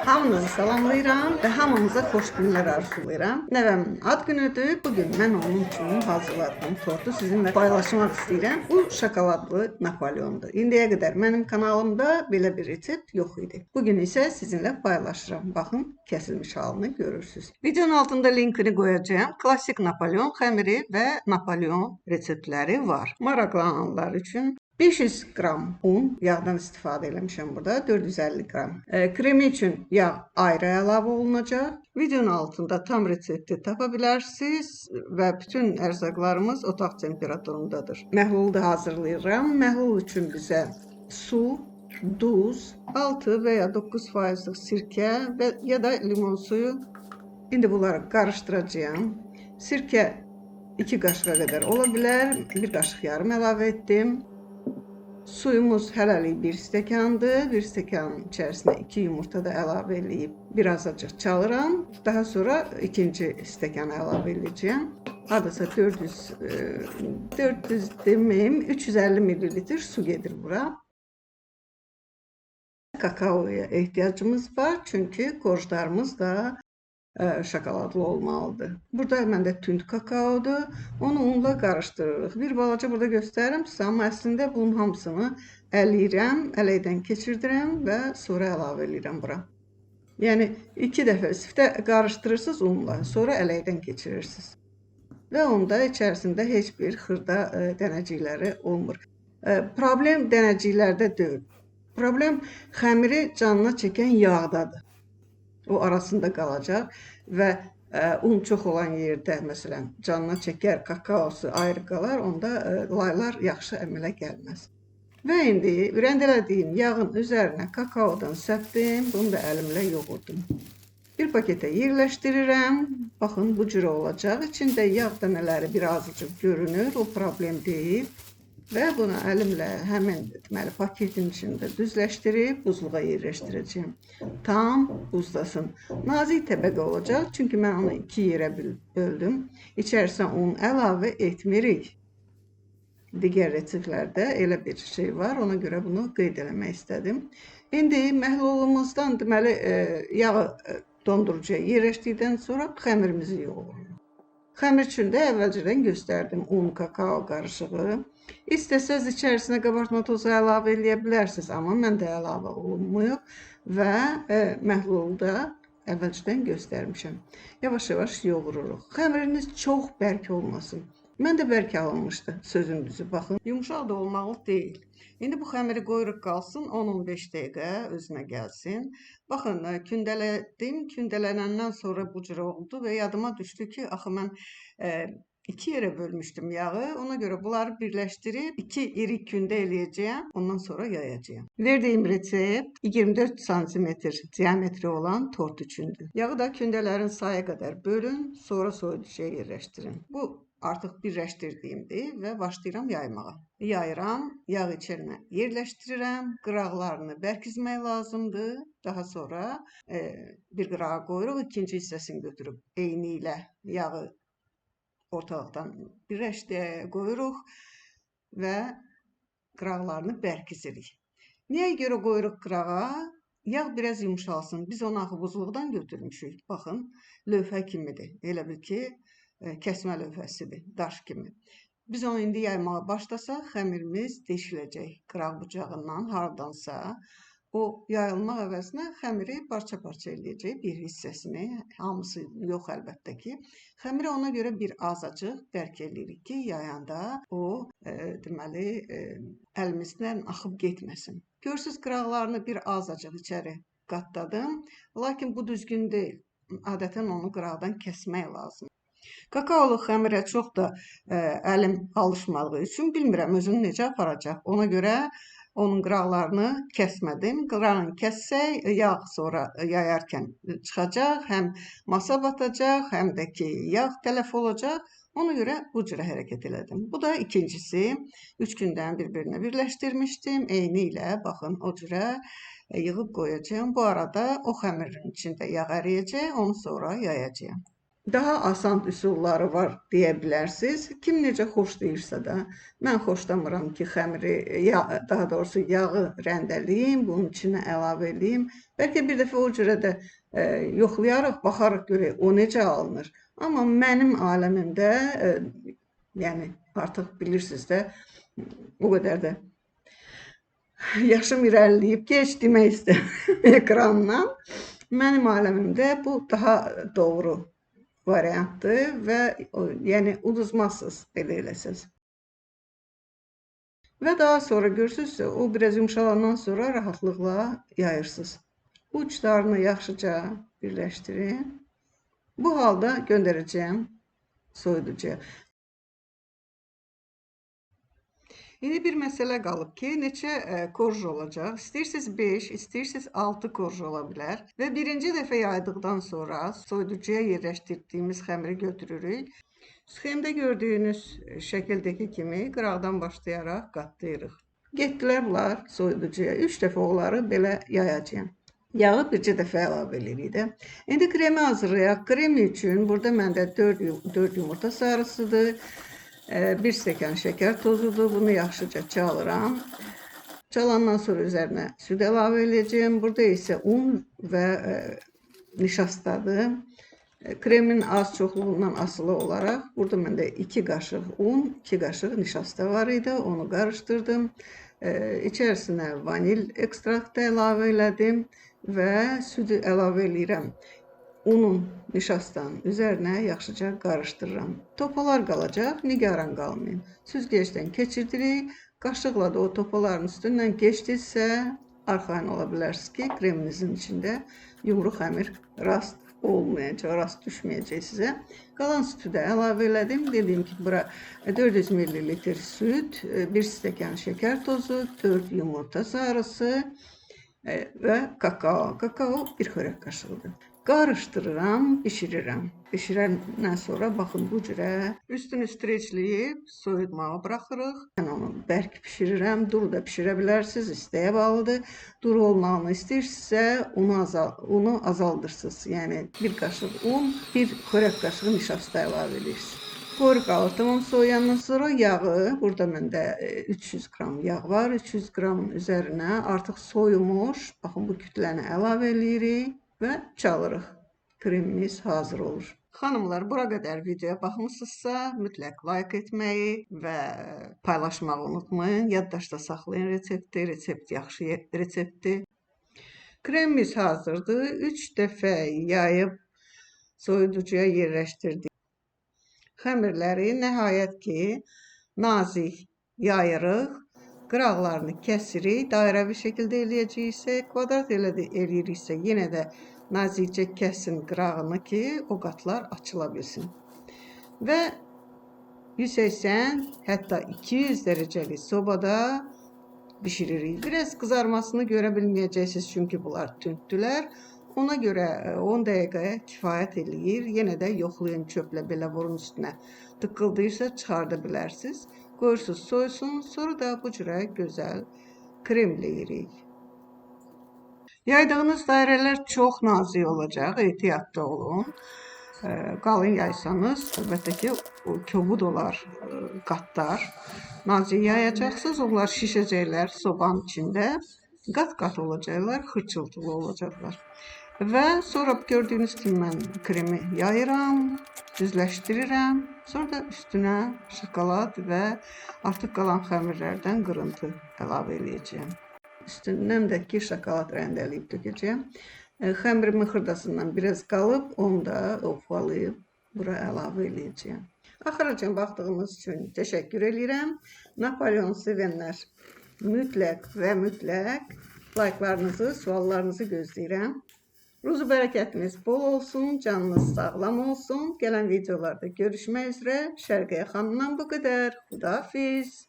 Hamınızı salamlayıram və hamınıza xoş günlər arzulayıram. Nəvəmin ad günüdür. Bugün mən onun üçün hazırladığım tortu sizinlə paylaşmaq istəyirəm. Bu şokoladlı Napoleondur. İndiyə qədər mənim kanalımda belə bir resept yox idi. Bugün isə sizinlə paylaşıram. Baxın, kəsilmiş halını görürsünüz. Videonun altında linkini qoyacağım. Klassik Napoleon xəmiri və Napoleon reseptləri var. Maraqlananlar üçün 500 qram un, yağdan istifadə eləmişəm burada, 450 qram. Kremi üçün yağ ayrı əlavə olunacaq. Videonun altında tam resepti tapa bilərsiniz və bütün ərzaqlarımız otaq temperaturundadır. Məhlulu da hazırlayıram. Məhlul üçün bizə su, duz, 6 və ya 9%'lik sirkə və ya da limon suyu. İndi bunları qarışdıracağım. Sirkə 2 qaşığa qədər ola bilər. 1 qaşıq yarım əlavə etdim. Suyumuz hələlik 1 stəkandır. 1 stəkanın içərisinə 2 yumurta da əlavə edib biraz acıq çalıram. Daha sonra ikinci stəkanı əlavə edəcəyəm. Hardasa 400 deməyim, 350 ml su gedir bura. Kakaoya ehtiyacımız var, çünki korjlarımız da şokoladlı olmalıdır. Burada məndə tünd kakaodur. Onu unla qarışdırırıq. Bir balaca burada göstərirəm sizə, amma əslində bunun hamısını ələyirəm, ələkdən keçirdirəm və sonra əlavə edirəm bura. Yəni 2 dəfə siftə qarışdırırsınız unla, sonra ələkdən keçirirsiniz. Və onda içərisində heç bir xırda dənəcikləri olmur. Problem dənəciklərdə deyil. Problem xəmiri canına çəkən yağdadır. O arasında qalacaq və un çox olan yerdə, məsələn, canına çəkər, kakaosu ayrı qalar, onda laylar yaxşı əmələ gəlməz. Və indi rəndelədiyim yağın üzərinə kakaodan səpdim, bunu da əlimlə yoğurdum. Bir paketə yerləşdirirəm. Baxın, bu cürə olacaq. İçində yağ dənələri bir azıcıq görünür, o problem deyil. Və bunu əlimlə həmin paketin içində düzləşdirib buzluğa yerləşdirəcəyim. Tam buzlasın. Nazik təbəqə olacaq, çünki mən onu 2 yerə böldüm. İçərisinə un əlavə etmirik. Digər reseptlərdə elə bir şey var, ona görə bunu qeyd eləmək istədim. İndi məhlulumuzdan deməli yağı dondurucuya yerləşdikdən sonra xəmirimizi yoğururuq. Xəmir üçün də əvvəlcədən göstərdim un, kakao qarışığı. İstəsəz içərisinə qabartma tozu əlavə edə bilərsiniz, amma məndə əlavə olunmuyub və məhlulu da əvvəlcədən göstərmişəm. Yavaş-yavaş yoğururuq. Xəmiriniz çox bərk olmasın. Məndə bərk alınmışdı, sözün düzü, baxın. Yumuşaq da olmalı deyil. İndi bu xəmiri qoyuruq qalsın, 10-15 dəqiqə özünə gəlsin. Baxın, kündələdim, kündələnəndən sonra bu cür oldu və yadıma düşdü ki, axı mən 2 yerə bölmüşdüm yağı, ona görə bunları birləşdirib 2 iri kündə eləyəcəyəm, ondan sonra yayacağım. Verdiyim resept 24 cm diametri olan tort üçündür. Yağı da kündələrin sayı qədər bölün, sonra soyuducuya yerləşdirin. Bu artıq birləşdirdiyimdir və başlayıram yaymağa. Yayıram, yağ içərinə yerləşdirirəm, qıraqlarını bərkizmək lazımdır. Daha sonra bir qırağa qoyuruq, ikinci hissəsini götürüb eyni ilə yağı ortalıqdan birləşdirib qoyuruq və qıraqlarını bərkizirik. Niyə görə qoyuruq qırağa? Yağ biraz yumuşalsın. Biz onu axı buzluqdan götürmüşük. Baxın, lövhə kimidir. Elə bil ki, kəsmə lövhəsidir, daş kimi. Biz onu indi yaymağa başlasaq, xəmirimiz deşiləcək qıraq bucağından, haradansa. O yayılmaq əvəzinə xəmiri parça-parça eləyəcək bir hissəsini, hamısı yox əlbəttə ki. Xəmiri ona görə bir azacıq bərk eləyirik ki, yayanda o deməli əlimizdən axıb getməsin. Görürsünüz, qıraqlarını bir azacıq içəri qatladım, lakin bu düzgün deyil. Adətən onu qıraqdan kəsmək lazım. Kakaolu xəmirə çox da əlim alışmadığı üçün bilmirəm özünü necə aparacaq. Ona görə onun qıraqlarını kəsmədim. Qırağını kəssək, yağ sonra yayarkən çıxacaq, həm masa batacaq, həm də ki, yağ tələf olacaq. Ona görə bu cürə hərəkət elədim. Bu da ikincisi. 3 gündən bir-birinə birləşdirmişdim. Eyni ilə, baxın, o cürə yığıb qoyacağım. Bu arada o xəmirin içində yağ əriyəcək, onu sonra yayacağım. Daha asan üsulları var deyə bilərsiniz. Kim necə xoşlayırsa da. Mən xoşlamıram ki, xəmiri, daha doğrusu yağı rəndəliyim, bunun içinə əlavə edeyim. Bəlkə bir dəfə o cürə də yoxlayarıq, baxarıq görək o necə alınır. Amma mənim aləmimdə, yəni artıq bilirsiniz də, o qədər də yaşım irəliləyib geç demək istəyirəm ekrandan. Mənim aləmimdə bu daha doğru variantdır və yəni uduzmazsınız belə eləsəz. Və daha sonra görürsünüz, o biraz yumşalandan sonra rahatlıqla yayırsınız. Uçlarını yaxşıca birləşdirin. Bu halda göndərəcəyəm soyuducuya. İndi bir məsələ qalıb ki, neçə korj olacaq? İstəyirsiniz 5, istəyirsiniz 6 korj ola bilər. Və birinci dəfə yaydıqdan sonra soyuducuya yerləşdirdiyimiz xəmiri götürürük. Sxemdə gördüyünüz şəkildəki kimi qıraqdan başlayaraq qatlayırıq. Getdilər bunlar soyuducuya. 3 dəfə onları belə yayacağım. Yağı bircə dəfə əlavə edirik də. İndi kremi hazırlayaq. Kremi üçün burada məndə 4 yumurta sarısıdır. 1 stəkan şəkər tozudur. Bunu yaxşıca çalıram. Çalandan sonra üzərinə süd əlavə edəcəyim. Burada isə un və nişastadır. Kremin az çoxluğundan asılı olaraq burada məndə 2 qaşıq un, 2 qaşıq nişasta var idi. Onu qarışdırdım. İçərisinə vanil ekstraktı əlavə elədim və südü əlavə edirəm. Unun, nişastanın üzərinə yaxşıca qarışdırıram. Topalar qalacaq, nigaran qalmayın. Süzgəcdən keçirdirik. Qaşıqla da o topaların üstündən keçdiysə, arxayın ola bilərsiniz ki, kreminizin içində yumru xəmir rast olmayacaq, rast düşməyəcək sizə. Qalan sütü də əlavə elədim. Dediyim ki, bura 400 ml süt, 1 stəkan şəkər tozu, 4 yumurta sarısı və kakao. Kakao 1 xörək qaşığıdır. Qarışdırıram, bişirirəm. Bişirəndən sonra baxın bu cürə üstünü streçləyib soyutmağa buraxırıq. Mən onu bərk bişirirəm, duru da bişirə bilərsiniz, isteyə bağlıdır. Duru olmağını istəyirsinizsə unu azaldırsınız. Yəni 1 qaşıq un, 1 xörək qaşığı nişasta əlavə edirsiniz. Qoyuruq qalır. Tamam soğuyandan sonra yağı, burada məndə 300 qram yağ var. 300 qramın üzərinə artıq soyumuş, baxın bu kütləni əlavə edirik və çalırıq. Kremimiz hazır olur. Xanımlar, bura qədər videoya baxmısınızsa, mütləq like etməyi və paylaşmağı unutmayın. Yaddaşda saxlayın resepti. Resept yaxşı reseptdir. Kremimiz hazırdır. 3 dəfə yayıb soyuducuya yerləşdirdik. Xəmirləri nəhayət ki, nazik yayırıq. Qıraqlarını kəsirik. Dairəvi şəkildə eləyəcəksə, kvadrat eləyiriksə, yenə də nazikcə kəsin qırağını ki, o qatlar açıla bilsin. Və 180, hətta 200 dərəcəlik sobada bişiririk. Biraz qızarmasını görə bilməyəcəksiniz, çünki bunlar tündülər. Ona görə 10 dəqiqəyə kifayət eləyir. Yenə də yoxlayın, çöplə belə vurun üstünə. Tıqqıldayırsa çıxarda bilərsiniz. Qoyursunuz soysun, sonra da bu cürə gözəl kremləyirik. Yaydığınız dairələr çox nazik olacaq, ehtiyatlı olun. Qalın yaysanız, əlbəttə ki, kobud olar qatlar. Nazik yayacaqsınız, onlar şişəcəklər sobanın içində. Qat-qat olacaqlar, xırçıltılı olacaqlar. Və sonra gördüyünüz kimi mən kremi yayıram, düzləşdirirəm. Sonra da üstünə şokolad və artıq qalan xəmirlərdən qırıntı əlavə edəcəyəm. Üstündən də ki, şokolad rəndəliyib tökəcəyəm. Xəmirimin xırdasından biraz qalıb, onu da ovalayıb bura əlavə edəcəyəm. Axıracan baxdığınız üçün təşəkkür edirəm. Napolyon sevənlər mütləq və mütləq like'larınızı, suallarınızı gözləyirəm. Ruzu bərəkətiniz bol olsun, canınız sağlam olsun. Gələn videolarda görüşmək üzrə. Şərqiyə xanımdan bu qədər. Xudahafiz.